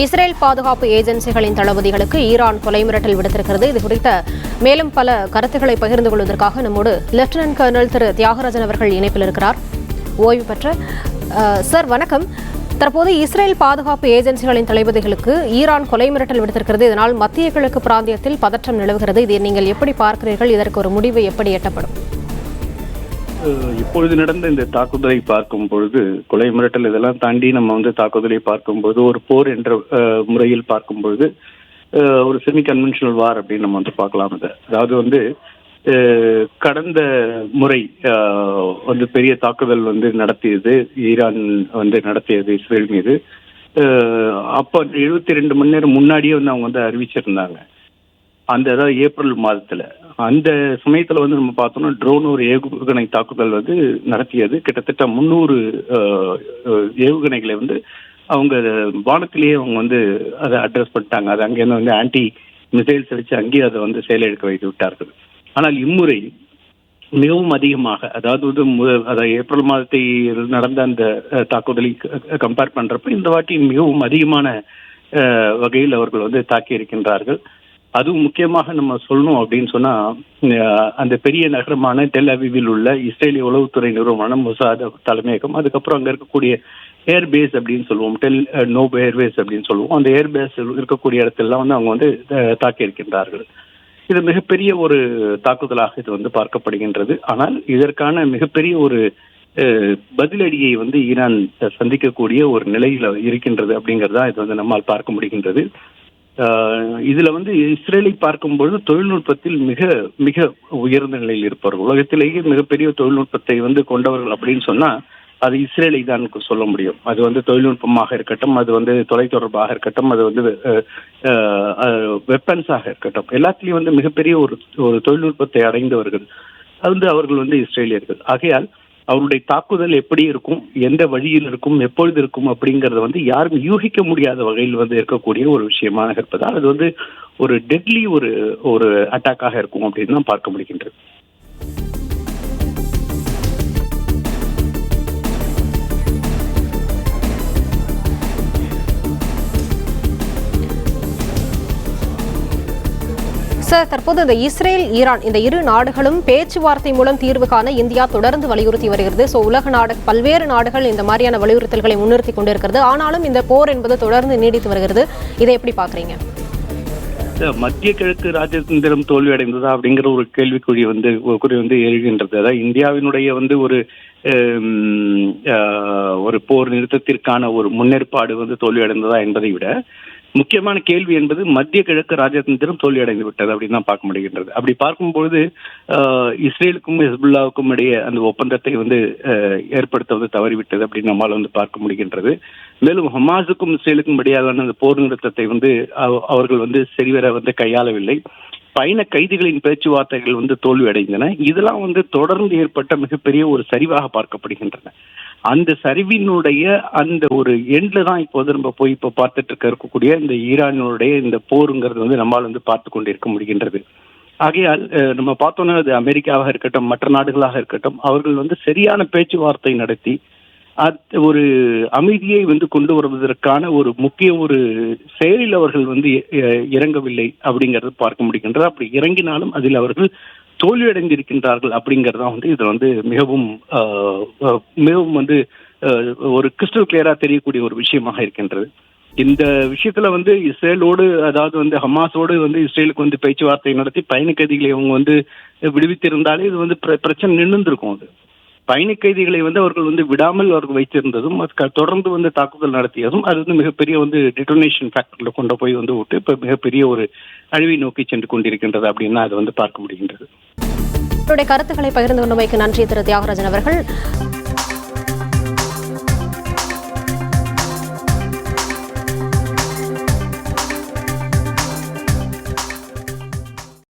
Israel பாதுகாப்பு ஏஜென்சிகளின் தளபதிகளுக்கு Iran கொலை மிரட்டல் விடுத்திருக்கிறது. இது குறித்த மேலும் பல கருத்துக்களை பகிர்ந்து கொள்வதற்காக நம்மோடு லெப்டினன்ட் கர்னல் திரு தியாகராஜன் அவர்கள் இணைப்பில் இருக்கிறார். ஓய்வு பெற்ற சார் வணக்கம். தற்போது இஸ்ரேல் பாதுகாப்பு ஏஜென்சிகளின் தளபதிகளுக்கு ஈரான் கொலை மிரட்டல் விடுத்திருக்கிறது. இதனால் மத்திய கிழக்கு பிராந்தியத்தில் பதற்றம் நிலவுகிறது. இதை நீங்கள் எப்படி பார்க்கிறீர்கள்? இதற்கு ஒரு முடிவு எப்படி எட்டப்படும்? இப்பொழுது நடந்த இந்த தாக்குதலை பார்க்கும் பொழுது, கொலை மிரட்டல் இதெல்லாம் தாண்டி நம்ம தாக்குதலை பார்க்கும்போது, ஒரு போர் என்ற முறையில் பார்க்கும்பொழுது ஒரு செமி கன்வென்ஷனல் வார் அப்படின்னு நம்ம பார்க்கலாம். அதாவது கடந்த முறை பெரிய தாக்குதல் நடத்தியது ஈரான் நடத்தியது இஸ்ரேல் மீது. அப்போ 72 மணி நேரம் முன்னாடியே அவங்க அறிவிச்சிருந்தாங்க. அதாவது ஏப்ரல் மாதத்துல அந்த சமயத்துல நம்ம பார்த்தோம்னா ட்ரோன் ஒரு ஏவுகணை தாக்குதல் நடத்தியது. கிட்டத்தட்ட 300 ஏவுகணைகளை அவங்க வானத்திலேயே அவங்க அதை அட்ரஸ் பண்ணிட்டாங்க. அது அங்கேருந்து ஆன்டி மிசைல்ஸ் அடிச்சு அங்கேயே அதை செயலிழக்க வைத்து விட்டார்கள். ஆனால் இம்முறை மிகவும் அதிகமாக, அதாவது ஏப்ரல் மாதத்தை நடந்த அந்த தாக்குதலை கம்பேர் பண்றப்ப இந்த வாட்டி மிகவும் அதிகமான வகையில் அவர்கள் தாக்கி இருக்கின்றார்கள். அதுவும் முக்கியமாக நம்ம சொல்லணும் அப்படின்னு சொன்னா, அந்த பெரிய நகரமான டெல் அவிவில் உள்ள இஸ்ரேலிய உளவுத்துறை நிறுவனம் மொசாத் தலைமையகம், அதுக்கப்புறம் அங்க இருக்கக்கூடிய ஏர்பேஸ் அப்படின்னு சொல்லுவோம், டெல் நோப் ஏர்பேஸ் அப்படின்னு சொல்லுவோம். அந்த ஏர்பேஸ் இருக்கக்கூடிய இடத்துல அவங்க தாக்கி இருக்கின்றார்கள். இது மிகப்பெரிய ஒரு தாக்குதலாக இது பார்க்கப்படுகின்றது. ஆனால் இதற்கான மிகப்பெரிய ஒரு பதிலடியை ஈரான் சந்திக்கக்கூடிய ஒரு நிலையில இருக்கின்றது அப்படிங்கறதா இது நம்மால் பார்க்க முடிகின்றது. இதுல இஸ்ரேலை பார்க்கும்பொழுது தொழில்நுட்பத்தில் மிக மிக உயர்ந்த நிலையில் இருப்பார்கள். உலகத்திலேயே மிகப்பெரிய தொழில்நுட்பத்தை கொண்டவர்கள் அப்படின்னு சொன்னா அது இஸ்ரேலை தான் சொல்ல முடியும். அது தொழில்நுட்பமாக இருக்கட்டும், அது தொலைத்தொடர்பாக இருக்கட்டும், அது வெப்பன்ஸாக இருக்கட்டும், எல்லாத்திலையும் மிகப்பெரிய ஒரு தொழில்நுட்பத்தை அடைந்தவர்கள் அவர்கள் இஸ்ரேலியர்கள். ஆகையால் அவருடைய தாக்குதல் எப்படி இருக்கும், எந்த வழியில் இருக்கும், எப்பொழுது இருக்கும் அப்படிங்கறத யாரும் யூகிக்க முடியாத வகையில் இருக்கக்கூடிய ஒரு விஷயமாக இருப்பதால் அது ஒரு டெட்லி ஒரு அட்டாக்காக இருக்கும் அப்படின்னு தான் பார்க்க முடிகின்றது. சார், தற்போது இந்த இஸ்ரேல் ஈரான் இந்த இரு நாடுகளும் பேச்சுவார்த்தை மூலம் தீர்வு காண இந்தியா தொடர்ந்து வலியுறுத்தி வருகிறது. உலக பல்வேறு நாடுகள் இந்த மாதிரியான வலியுறுத்தல்களை முன்னிறுத்தி கொண்டிருக்கிறது. ஆனாலும் இந்த போர் என்பது தொடர்ந்து நீடித்து வருகிறது. இதை எப்படி பாக்குறீங்க? மத்திய கிழக்கு ராஜதந்திரம் தோல்வி அடைந்ததா அப்படிங்கிற ஒரு கேள்விக்குறி எழுகின்றது. அதாவது இந்தியாவினுடைய ஒரு போர் நிறுத்தத்திற்கான ஒரு முன்னேற்பாடு தோல்வி அடைந்ததா என்பதை விட முக்கியமான கேள்வி என்பது மத்திய கிழக்கு ராஜதந்திரம் தோல்வியடைந்து விட்டது அப்படின்னு தான் பார்க்க முடிகின்றது. அப்படி பார்க்கும்பொழுது இஸ்ரேலுக்கும் ஹெஸ்புல்லாவுக்கும் இடையே அந்த ஒப்பந்தத்தை ஏற்படுத்த தவறிவிட்டது அப்படின்னு நம்மால் பார்க்க முடிகின்றது. மேலும் ஹமாஸுக்கும் இஸ்ரேலுக்கும் இடையான அந்த போர் நிறுத்தத்தை அவர்கள் சரிவர கையாளவில்லை. பயண கைதிகளின் பேச்சுவார்த்தைகள் தோல்வி அடைந்தன. இதெல்லாம் தொடர்ந்து ஏற்பட்ட மிகப்பெரிய ஒரு சரிவாக பார்க்கப்படுகின்றன. அந்த சரிவினுடைய அந்த ஒரு எண்ட்ல தான் இப்போது நம்ம போய் பார்த்துட்டு இருக்கக்கூடிய இந்த ஈரானுடைய இந்த போருங்கிறது நம்மால் பார்த்து கொண்டிருக்க முடிகின்றது. ஆகையால் நம்ம பார்த்தோம்னா அது அமெரிக்காவாக இருக்கட்டும், மற்ற நாடுகளாக இருக்கட்டும், அவர்கள் சரியான பேச்சுவார்த்தை நடத்தி ஒரு அமைதியை கொண்டு வருவதற்கான ஒரு முக்கிய ஒரு செயலில் அவர்கள் இறங்கவில்லை அப்படிங்கறது பார்க்க முடிகின்றது. அப்படி இறங்கினாலும் அதில் அவர்கள் தோல்வியடைந்திருக்கின்றார்கள் அப்படிங்கறதான் இது மிகவும் மிகவும் ஒரு கிறிஸ்டல் கிளியரா தெரியக்கூடிய ஒரு விஷயமாக இருக்கின்றது. இந்த விஷயத்துல இஸ்ரேலோடு, அதாவது ஹமாஸோடு இஸ்ரேலுக்கு பேச்சுவார்த்தை நடத்தி பயண கைதிகளை அவங்க விடுவித்திருந்தாலே இது பிரச்சனை நின்றுருக்கும். அது பயண கைதிகளை அவர்கள் விடாமல் அவர்கள் வைத்திருந்ததும், தொடர்ந்து தாக்குதல் நடத்தியதும் அது மிகப்பெரிய டிட்டோனேஷன் ஃபேக்டர்ல கொண்டு போய் விட்டு இப்ப மிகப்பெரிய ஒரு அழிவை நோக்கி சென்று கொண்டிருக்கின்றது அப்படின்னு அதை பார்க்க முடிகின்றது. கருத்துக்களை பகிர்ந்து கொண்டமைக்கு நன்றி திரு தியாகராஜன் அவர்கள்.